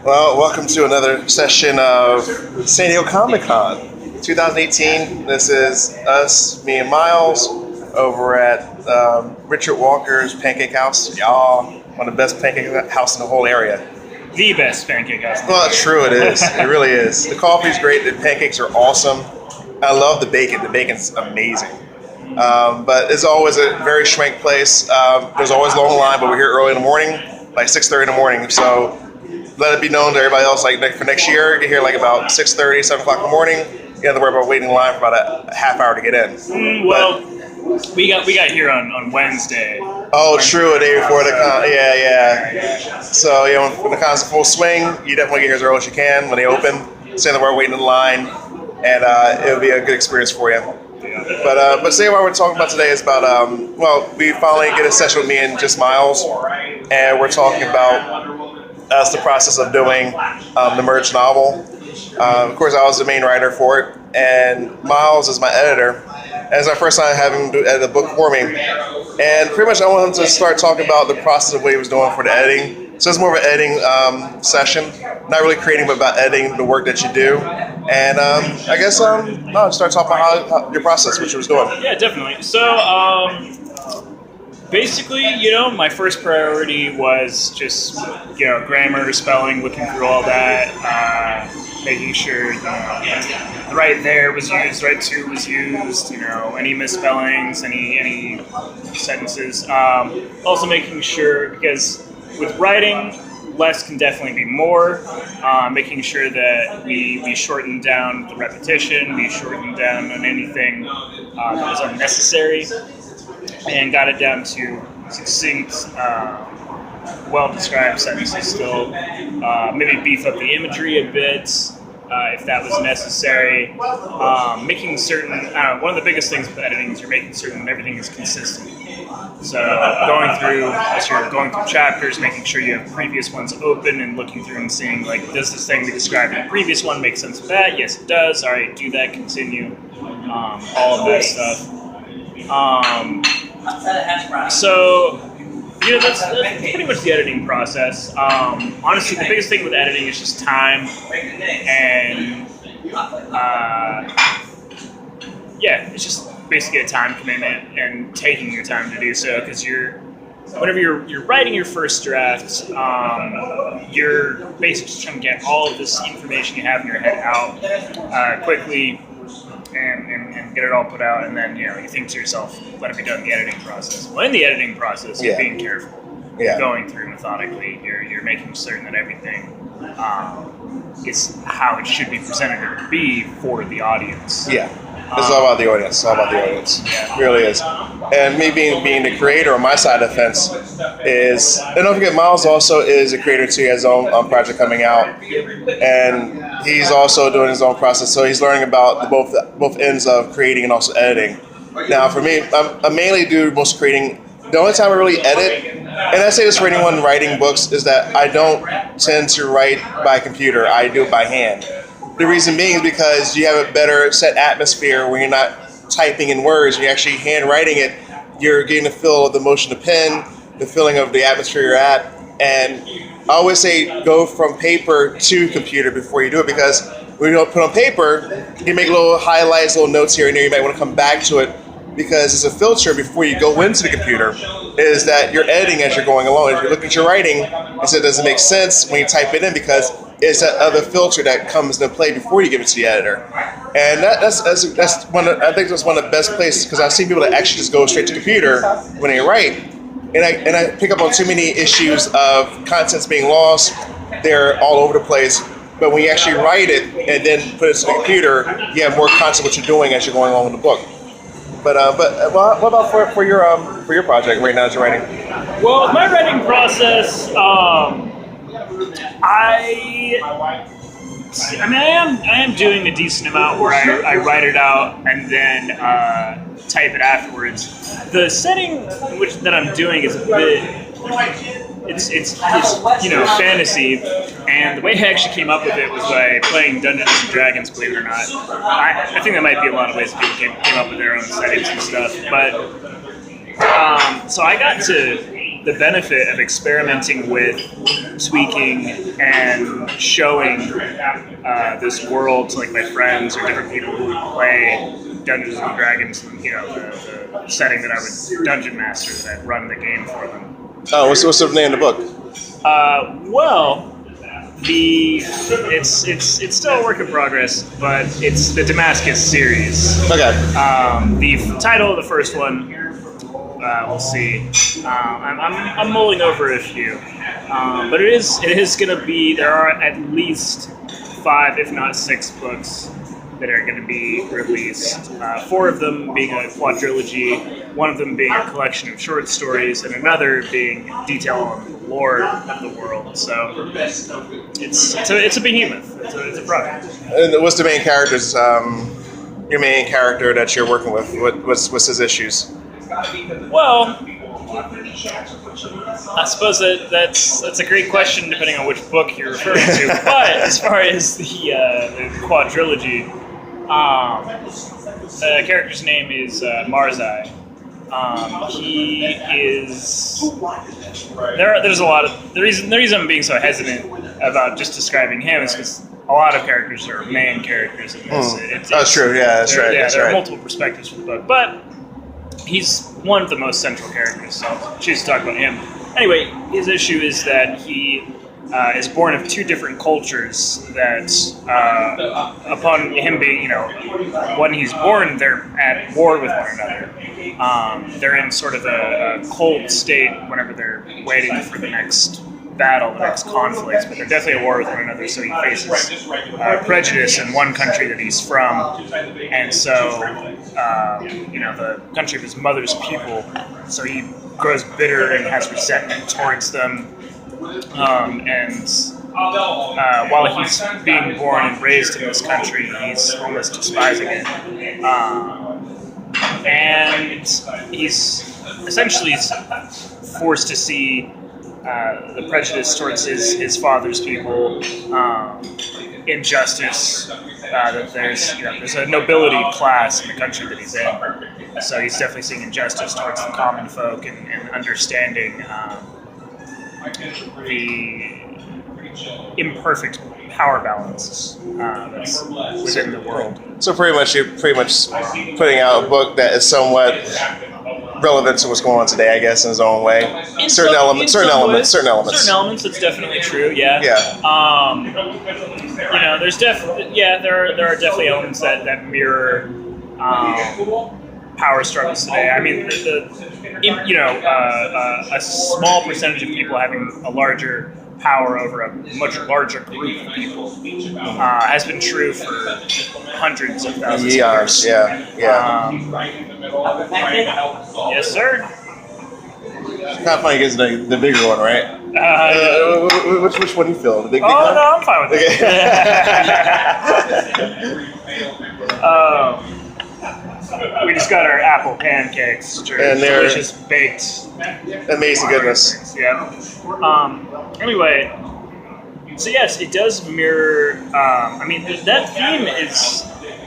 Well, welcome to another session of San Diego Comic-Con 2018. This is us, me and Miles, over at Richard Walker's Pancake House. Y'all, one of the best pancake house in the whole area. The best pancake house. Well, that's true, it is. It really is. The coffee's great, the pancakes are awesome. I love the bacon. The bacon's amazing. But it's always a very schwank place. There's always a long line, but we're here early in the morning, like 6:30 in the morning. So let it be known to everybody else, like for next year, get here like about 6:30, 7 o'clock in the morning. You don't have to worry about waiting in line for about a half hour to get in. We got here on Wednesday. Oh, true, a day before the con. Yeah. So when the con's in full swing, you definitely get here as early as you can when they open. Stand there waiting in line, and it'll be a good experience for you. But today what we're talking about today is about, we finally get a session with me and just Miles, and we're talking about the process of doing the merge novel. Of course, I was the main writer for it, and Miles is my editor. And it's my first time having him edit a book for me. And pretty much I want him to start talking about the process of what he was doing for the editing. So it's more of an editing session, not really creating, but about editing the work that you do. And I guess start talking about how your process, what you was doing. Yeah, definitely. So basically, my first priority was just grammar, spelling, looking through all that, making sure the right there was used, right to was used. Any misspellings, any sentences. Also making sure, because with writing, less can definitely be more. Making sure that we shorten down the repetition, we shorten down on anything that was unnecessary, and got it down to succinct, well-described sentences still. Maybe beef up the imagery a bit if that was necessary. Making certain, one of the biggest things with editing is you're making certain everything is consistent. So as you're going through chapters, making sure you have previous ones open and looking through and seeing, does this thing we described in the previous one make sense with that? Yes, it does. All right, do that, continue. All of that stuff. So that's pretty much the editing process. Honestly, the biggest thing with editing is just time, and it's just basically a time commitment and taking your time to do so. Because whenever you're writing your first draft, you're basically just trying to get all of this information you have in your head out quickly. And get it all put out, and then you think to yourself, let it be done in the editing process. Well, in the editing process, you're being careful. You're going through methodically. You're making certain that everything is how it should be presented or be for the audience. Yeah, it's all about the audience. It's all about the audience. Yeah. It really is. And me being the creator on my side of the fence is, and don't forget, Miles also is a creator too. He has his own project coming out, and he's also doing his own process. So he's learning about both ends of creating and also editing. Now, for me, I mainly do most creating. The only time I really edit, and I say this for anyone writing books, is that I don't tend to write by computer. I do it by hand. The reason being is because you have a better set atmosphere when you're not typing in words. You're actually handwriting it. You're getting the feel of the motion of the pen, the feeling of the atmosphere you're at. And I always say go from paper to computer before you do it, because when you put on paper, you make little highlights, little notes here and there. You might want to come back to it, because it's a filter before you go into the computer, is that you're editing as you're going along. If you look at your writing and say, does it make sense when you type it in? Because it's that other filter that comes into play before you give it to the editor. And that's one of, I think that's one of the best places, because I've seen people that actually just go straight to the computer when they write. And I pick up on too many issues of contents being lost. They're all over the place. But when you actually write it and then put it to the computer, you have more concept of what you're doing as you're going along with the book. But what about for your project right now that you're writing? Well, my writing process, I am doing a decent amount where I write it out and then type it afterwards. The setting that I'm doing is a bit, it's fantasy, and the way I actually came up with it was by playing Dungeons and Dragons, believe it or not. I think that might be a lot of ways people came up with their own settings and stuff, but so I got to the benefit of experimenting with, tweaking, and showing this world to like my friends or different people who would play Dungeons and Dragons, you know, the setting that I would dungeon master, that I'd run the game for them. Oh, what's the name of the book? Well, it's still a work in progress, but it's the Damascus series. Okay. The title of the first one, we'll see. I'm mulling over a few, but it is going to be. There are at least 5, if not 6 books that are going to be released. 4 of them being a quadrilogy, 1 of them being a collection of short stories, and another being detail on the lore of the world. So it's a behemoth. It's a product. And what's the main characters? Your main character that you're working with? What's his issues? Well, I suppose that's a great question depending on which book you're referring to. But as far as the quadrilogy, the character's name is Marzai. He is. There's a lot of the reason I'm being so hesitant about just describing him is because a lot of characters are main characters in this. That's true. Yeah, that's right. Yeah, that's there right. are multiple perspectives for the book, but he's one of the most central characters, so I'll choose to talk about him. Anyway, his issue is that he is born of 2 different cultures that, upon him being, when he's born, they're at war with one another. They're in sort of a cold state whenever they're waiting for the next battle, the next conflict, but they're definitely at war with one another, so he faces prejudice in one country that he's from, and so, the country of his mother's people, so he grows bitter and has resentment towards them, and while he's being born and raised in this country, he's almost despising it, and he's essentially forced to see the prejudice towards his father's people, injustice, that there's a nobility class in the country that he's in. So he's definitely seeing injustice towards the common folk and understanding the imperfect power balance that's within the world. So you're pretty much putting out a book that is somewhat relevant to what's going on today, I guess, in his own way. Certain elements. Certain elements. That's definitely true. Yeah. Yeah. There's there are definitely elements that mirror power struggles today. I mean, a small percentage of people having a larger power over a much larger group of people has been true for hundreds of thousands of years. Yeah. Yes, sir. Kind of funny because the bigger one, right? Which one do you feel? The big one? No, I'm fine with it. We just got our apple pancakes, and they're delicious baked. Amazing goodness. Yeah. Anyway, so yes, it does mirror. That theme is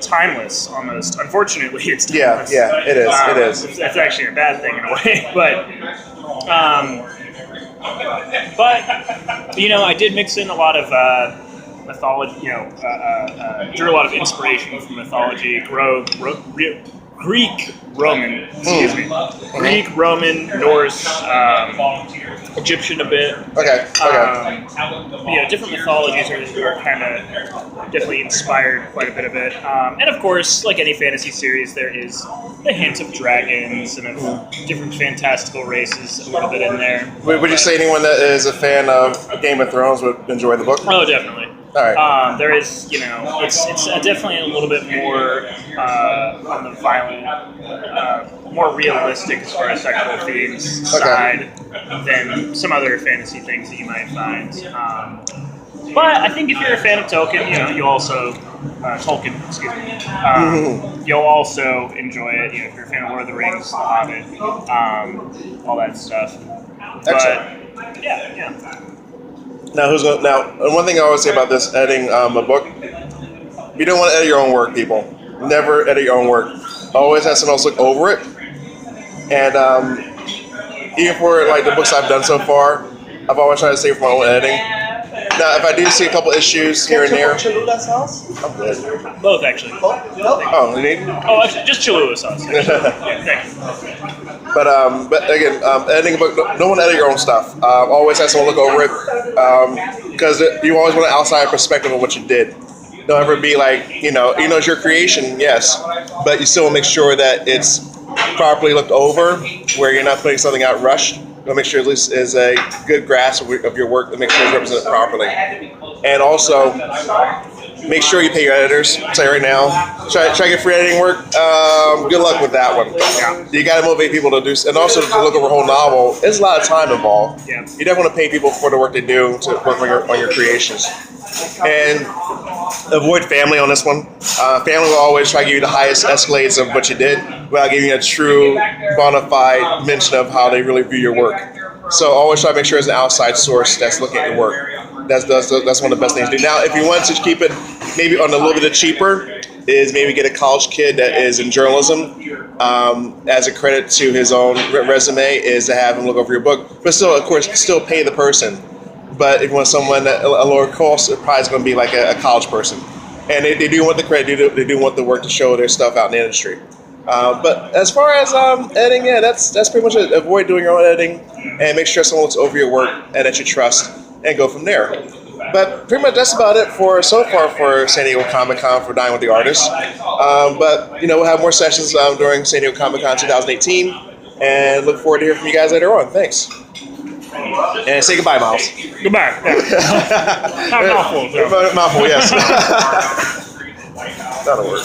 timeless almost. Unfortunately, it's timeless. Yeah, it is. It is. It's actually a bad thing in a way, but I did mix in a lot of mythology. Drew a lot of inspiration from mythology. Greek, Roman, excuse me. Greek, Roman, Norse, Egyptian a bit. Okay. Different mythologies are kind of definitely inspired quite a bit of it. And of course, like any fantasy series, there is the hint of dragons and of different fantastical races a little bit in there. Would you say anyone that is a fan of Game of Thrones would enjoy the book? Oh, definitely. All right. There is, it's definitely a little bit more on the violent, more realistic as far as sexual themes side than some other fantasy things that you might find. But I think if you're a fan of Tolkien, you'll also you'll also enjoy it. If you're a fan of Lord of the Rings, The Hobbit, all that stuff. Excellent. But yeah. Now, one thing I always say about this editing a book, you don't want to edit your own work, people. Never edit your own work. Always have someone else look over it. And even for like the books I've done so far, I've always tried to save for my own editing. Now, if I do see a couple issues here and there, Cholula sauce? I'm good. Both, actually. Oh, you need? Oh, actually, just Cholula sauce. Actually. Yeah, thank you. But again, editing a book, no one edit your own stuff. Always have someone look over it, because you always want an outside perspective of what you did. Don't ever be like, it's your creation, yes, but you still want to make sure that it's properly looked over, where you're not putting something out rushed. You want to make sure at least is a good grasp of your work to make sure it's represented properly. And also, make sure you pay your editors. I'll tell you right now, try to get free editing work. Good luck with that one. You got to motivate people to do, and also to look over a whole novel. There's a lot of time involved. Yeah. You definitely want to pay people for the work they do to work on your creations. And avoid family on this one. Family will always try to give you the highest escalades of what you did without giving you a true, bona fide mention of how they really view your work. So always try to make sure it's an outside source that's looking at your work. That's one of the best things to do. Now, if you want to keep it maybe on a little bit cheaper, is maybe get a college kid that is in journalism as a credit to his own resume, is to have him look over your book. But still, of course, still pay the person. But if you want someone at a lower cost, it probably is going to be like a college person. And they do want the credit, they do want the work to show their stuff out in the industry. But as far as editing, yeah, that's pretty much it. Avoid doing your own editing and make sure someone looks over your work and that you trust, and go from there. But pretty much that's about it for so far for San Diego Comic-Con for Dining with the Artists. But we'll have more sessions during San Diego Comic-Con 2018, and look forward to hearing from you guys later on. Thanks. And say goodbye, Miles. Goodbye. Yeah. Not mouthful, though. Mouthful, yes. That'll work.